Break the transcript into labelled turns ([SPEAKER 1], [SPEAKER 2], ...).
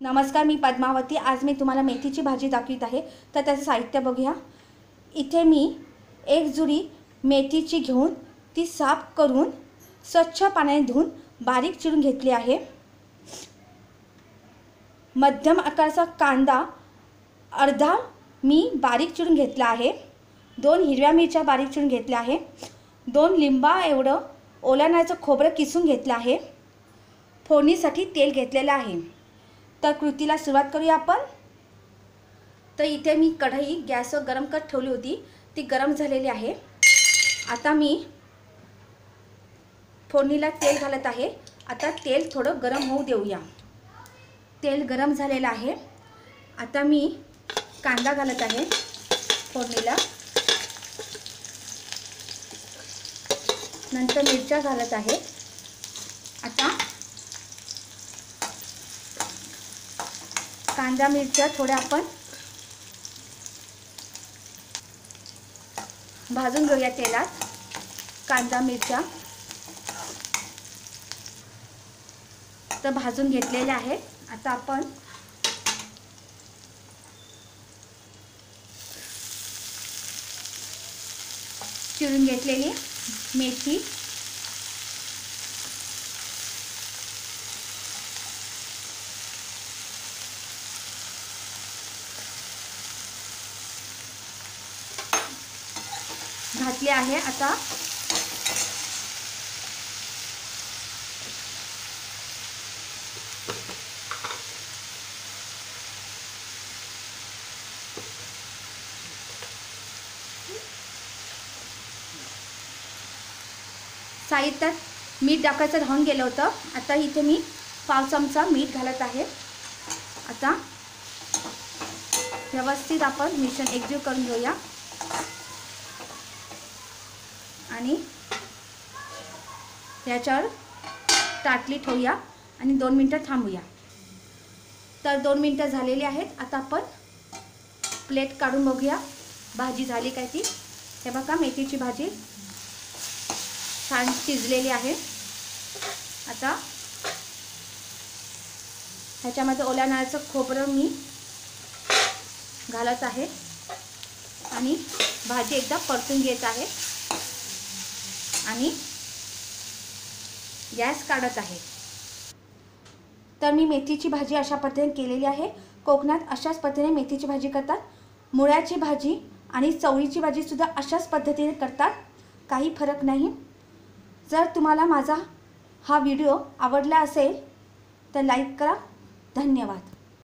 [SPEAKER 1] नमस्कार, मी पद्मावती। आज मी तुम्हाला मेथीची भाजी दाखवित आहे। तर त्याचं साहित्य बघूया। इथे मी एक जुडी मेथीची घेऊन ती साफ करून स्वच्छ पाण्याने धुवून बारीक चिरून घेतली आहे। मध्यम आकाराचा कांदा अर्धा मी बारीक चिरून घेतला आहे। 2 हिरव्या मिरच्या बारीक चिरून घेतल्या आहे। 2 लिंबा एवढं ओल्या नारळाचं खोबरं किसून घेतलं आहे। फोडणीसाठी तेल घेतलेलं आहे। तर कृतीला सुरुवात करूया आपण। तर इथे मी कढई गॅसवर गरम करत ठेवली होती, ती गरम झालेली आहे। आता मी फोडणीला तेल घालत आहे। आता तेल थोडं गरम होऊ देऊया। तेल गरम झालेलं आहे। आता मी कांदा घालत आहे फोडणीला, नंतर मिरच्या घालत आहे। आता कांदा मिरच्या थोड्या आपण भाजून घेऊया तेलात। कांदा मिरच्या तर भाजून घेतलेल्या आहेत। आता आपण चिरून घेतलेली मेथी घातली आहे। आता साहित्यात मीठ टाकायचं राहून गेलं होतं। आता इथे मी पाव चमचा मीठ घालत आहे। आता व्यवस्थित आपण मिश्रण एकजीव करून घेऊया आणि याच्यावर ताटली ठेवूया आणि 2 मिनिटं थांबूया। तर 2 मिनिटं झालेली आहेत। आता आपण प्लेट काढून बघूया भाजी झाली काय ती। हे बघा, मेथीची भाजी छान शिजलेली आहे। आता ह्याच्यामध्ये ओल्या नारळाचं खोबरं मी घालत आहे आणि भाजी एकदा परतून घेत आहे आणि गॅस काढत आहे। तर मी मेथीची भाजी अशा पद्धतीने केलेली आहे। कोकणात अशाच पद्धतीने मेथीची भाजी करतात। मुळ्याची भाजी आणि चवळीची भाजी सुद्धा अशाच पद्धतीने करतात, काही फरक नाही। जर तुम्हाला माझा हा व्हिडिओ आवडला असेल तर लाईक करा। धन्यवाद।